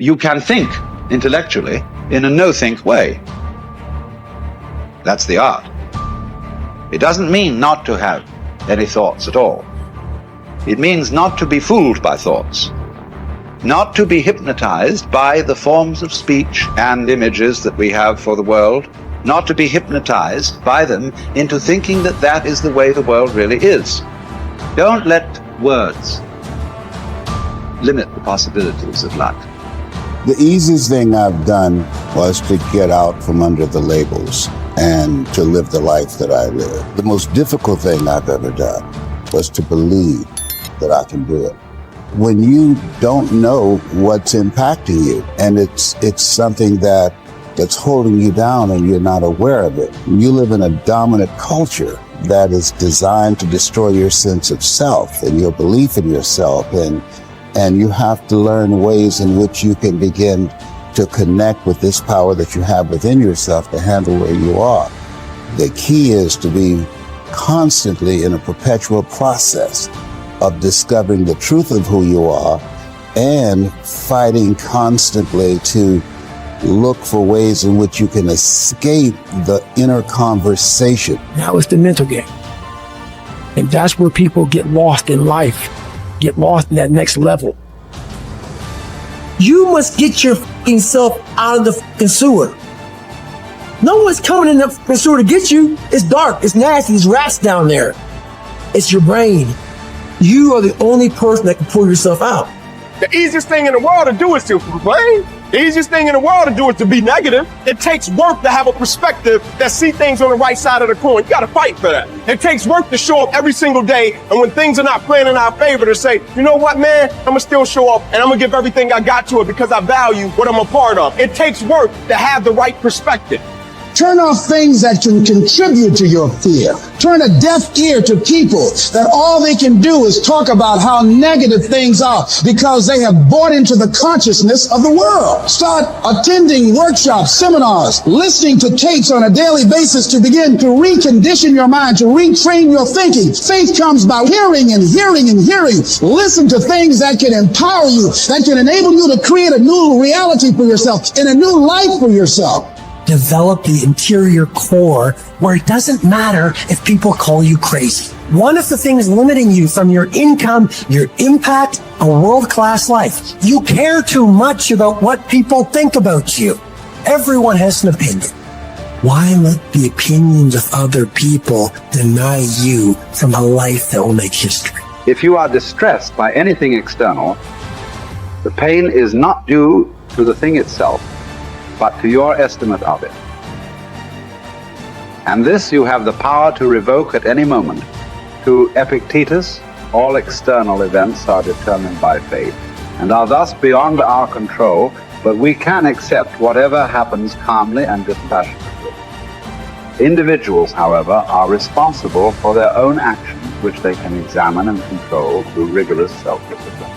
you can think intellectually in a no-think way. That's the art. It doesn't mean not to have any thoughts at all. It means not to be fooled by thoughts, not to be hypnotized by the forms of speech and images that we have for the world, not to be hypnotized by them into thinking that that is the way the world really is. Don't let words limit the possibilities of life. The easiest thing I've done was to get out from under the labels and to live the life that I live. The most difficult thing I've ever done was to believe that I can do it. When you don't know what's impacting you, and it's something that's holding you down and you're not aware of it. You live in a dominant culture that is designed to destroy your sense of self and your belief in yourself, and you have to learn ways in which you can begin to connect with this power that you have within yourself to handle where you are. The key is to be constantly in a perpetual process of discovering the truth of who you are and fighting constantly to look for ways in which you can escape the inner conversation. Now it's the mental game. And that's where people get lost in life, get lost in that next level. You must get your fucking self out of the fucking sewer. No one's coming in the fucking sewer to get you. It's dark, it's nasty, there's rats down there. It's your brain. You are the only person that can pull yourself out. The easiest thing in the world to do is to complain. The easiest thing in the world to do is to be negative. It takes work to have a perspective that see things on the right side of the coin. You gotta fight for that. It takes work to show up every single day, and when things are not playing in our favor, to say, you know what, man, I'm gonna still show up and I'm gonna give everything I got to it because I value what I'm a part of. It takes work to have the right perspective. Turn off things that can contribute to your fear. Turn a deaf ear to people that all they can do is talk about how negative things are because they have bought into the consciousness of the world. Start attending workshops, seminars, listening to tapes on a daily basis to begin to recondition your mind, to retrain your thinking. Faith comes by hearing and hearing and hearing. Listen to things that can empower you, that can enable you to create a new reality for yourself and a new life for yourself. Develop the interior core where it doesn't matter if people call you crazy. One of the things limiting you from your income, your impact, a world-class life. You care too much about what people think about you. Everyone has an opinion. Why let the opinions of other people deny you from a life that will make history? If you are distressed by anything external, the pain is not due to the thing itself, but to your estimate of it. And this you have the power to revoke at any moment. To Epictetus, all external events are determined by fate and are thus beyond our control, but we can accept whatever happens calmly and dispassionately. Individuals, however, are responsible for their own actions, which they can examine and control through rigorous self-discipline.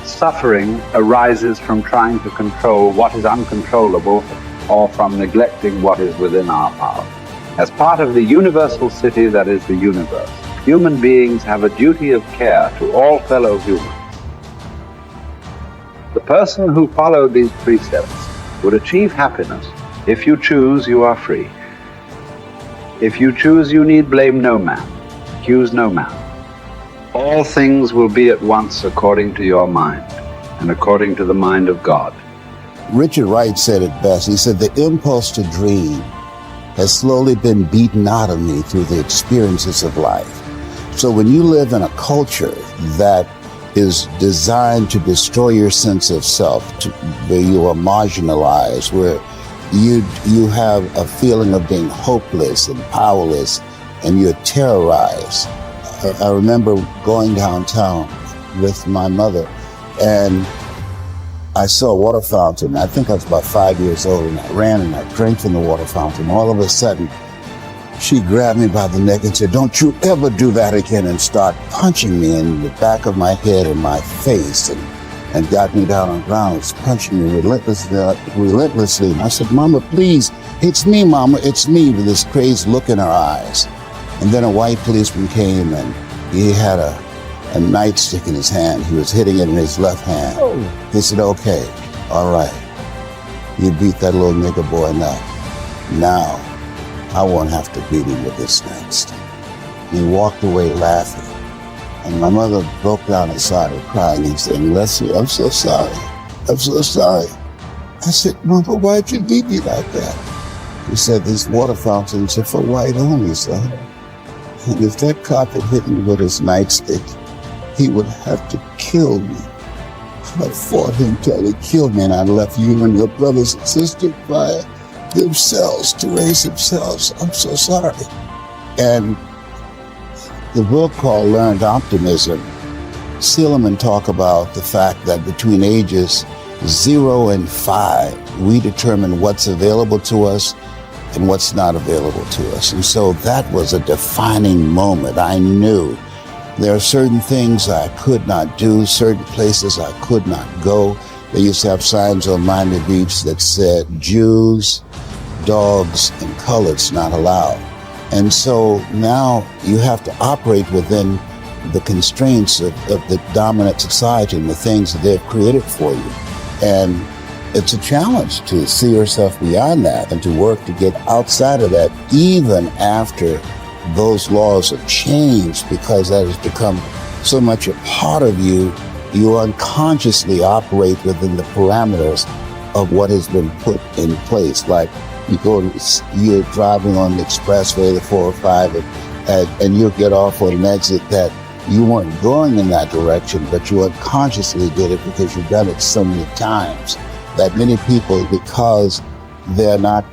Suffering arises from trying to control what is uncontrollable or from neglecting what is within our power. As part of the universal city that is the universe, human beings have a duty of care to all fellow humans. The person who followed these precepts would achieve happiness. If you choose, you are free. If you choose, you need blame no man, accuse no man. All things will be at once according to your mind and according to the mind of God. Richard Wright said it best. He said, the impulse to dream has slowly been beaten out of me through the experiences of life. So when you live in a culture that is designed to destroy your sense of self, where you are marginalized, where you have a feeling of being hopeless and powerless, and you're terrorized. I remember going downtown with my mother, and I saw a water fountain. I think I was about 5 years old, and I ran and I drank from the water fountain. All of a sudden, she grabbed me by the neck and said, "Don't you ever do that again," and start punching me in the back of my head and my face, and got me down on the ground. It's punching me relentlessly. And I said, "Mama, please, it's me, Mama, it's me," with this crazed look in her eyes. And then a white policeman came, and he had a a nightstick in his hand. He was hitting it in his left hand. He said, okay, all right. You beat that little nigger boy enough. Now, I won't have to beat him with this nightstick. He walked away laughing. And my mother broke down and started crying and saying, Leslie, I'm so sorry. I'm so sorry. I said, Mama, why'd you beat me like that? He said, these water fountains are for white only, son. And if that cop had hit me with his nightstick, he would have to kill me. I fought him till he killed me, and I left you and your brothers and sisters by themselves to raise themselves. I'm so sorry. And the book called Learned Optimism, Silliman talk about the fact that between ages 0 and 5, we determine what's available to us and what's not available to us. And so that was a defining moment. I knew there are certain things I could not do, certain places I could not go. They used to have signs on Miami Beach that said Jews, dogs, and coloreds not allowed. And so now you have to operate within the constraints of the dominant society and the things that they've created for you. And it's a challenge to see yourself beyond that and to work to get outside of that, even after those laws have changed, because that has become so much a part of you. You unconsciously operate within the parameters of what has been put in place. Like you're driving on the expressway, the 405, and you'll get off on an exit that you weren't going in that direction, but you unconsciously did it because you've done it so many times that many people, because they're not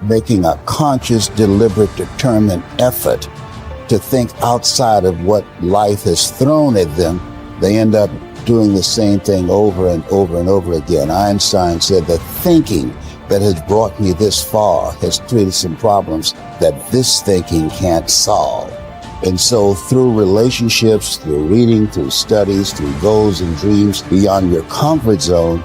making a conscious, deliberate, determined effort to think outside of what life has thrown at them, they end up doing the same thing over and over and over again. Einstein said that thinking that has brought me this far has created some problems that this thinking can't solve. And so through relationships, through reading, through studies, through goals and dreams beyond your comfort zone,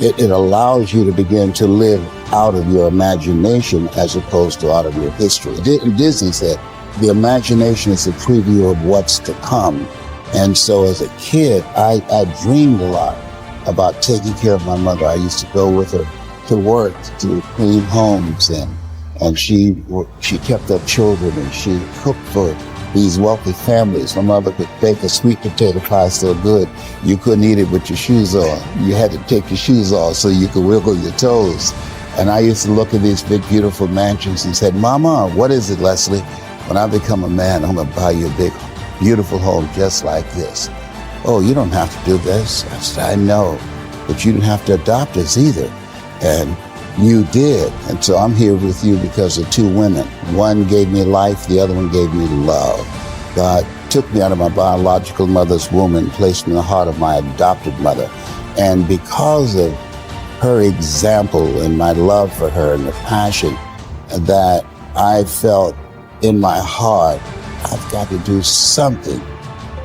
it allows you to begin to live out of your imagination as opposed to out of your history. Disney said, the imagination is a preview of what's to come. And so as a kid, I dreamed a lot about taking care of my mother. I used to go with her to work, to clean homes, and she kept up children, and she cooked for these wealthy families. My mother could bake a sweet potato pie so good you couldn't eat it with your shoes on. You had to take your shoes off so you could wiggle your toes. And I used to look at these big, beautiful mansions and said, Mama, what is it, Leslie? When I become a man, I'm gonna buy you a big, beautiful home just like this. Oh, you don't have to do this. I said, I know, but you didn't have to adopt us either. And you did. And so I'm here with you because of two women. One gave me life, the other one gave me love. God took me out of my biological mother's womb and placed me in the heart of my adopted mother. And because of her example and my love for her and the passion that I felt in my heart, I've got to do something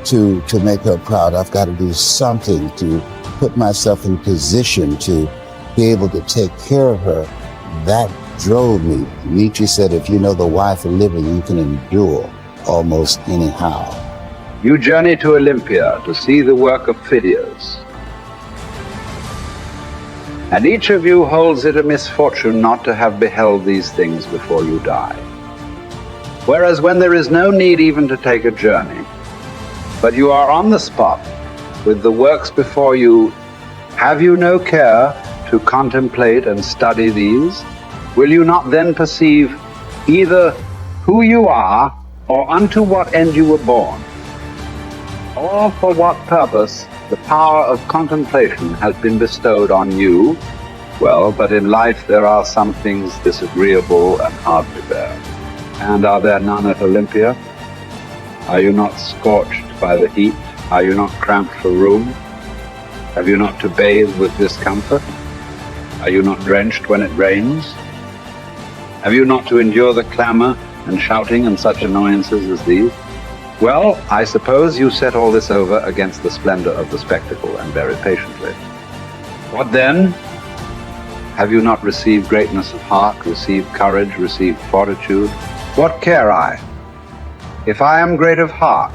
to make her proud. I've got to do something to put myself in position to be able to take care of her. That drove me. Nietzsche said, if you know the why for living, you can endure almost anyhow. You journey to Olympia to see the work of Phidias. And each of you holds it a misfortune not to have beheld these things before you die. Whereas when there is no need even to take a journey, but you are on the spot with the works before you, have you no care to contemplate and study these? Will you not then perceive either who you are or unto what end you were born, or for what purpose the power of contemplation has been bestowed on you? Well, but in life there are some things disagreeable and hard to bear. And are there none at Olympia? Are you not scorched by the heat? Are you not cramped for room? Have you not to bathe with discomfort? Are you not drenched when it rains? Have you not to endure the clamor and shouting and such annoyances as these? Well, I suppose you set all this over against the splendor of the spectacle and very patiently. What then? Have you not received greatness of heart, received courage, received fortitude? What care I? If I am great of heart,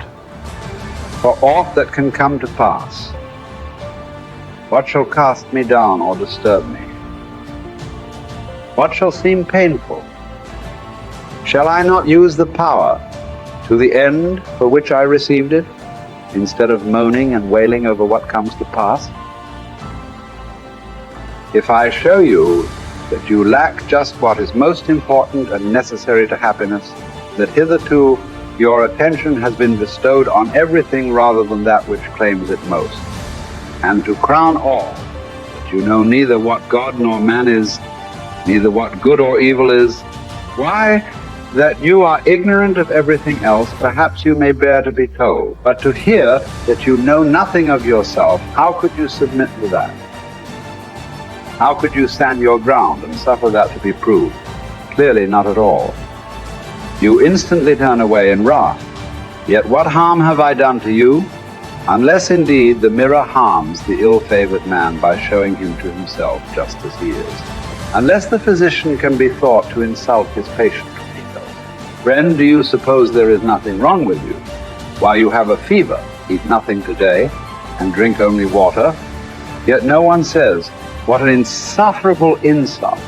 for aught that can come to pass? What shall cast me down or disturb me? What shall seem painful? Shall I not use the power to the end for which I received it, instead of moaning and wailing over what comes to pass? If I show you that you lack just what is most important and necessary to happiness, that hitherto your attention has been bestowed on everything rather than that which claims it most, and to crown all, that you know neither what God nor man is, neither what good or evil is, why, that you are ignorant of everything else, perhaps you may bear to be told. But to hear that you know nothing of yourself, how could you submit to that? How could you stand your ground and suffer that to be proved? Clearly not at all. You instantly turn away in wrath. Yet what harm have I done to you? Unless indeed the mirror harms the ill-favored man by showing him to himself just as he is. Unless the physician can be thought to insult his patient. Friend, do you suppose there is nothing wrong with you? While you have a fever, eat nothing today, and drink only water, yet no one says, what an insufferable insult.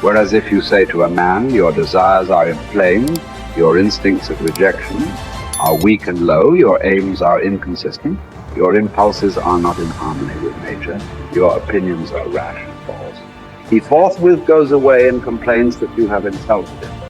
Whereas if you say to a man, your desires are inflamed, your instincts of rejection are weak and low, your aims are inconsistent, your impulses are not in harmony with nature, your opinions are rash and false, he forthwith goes away and complains that you have insulted him.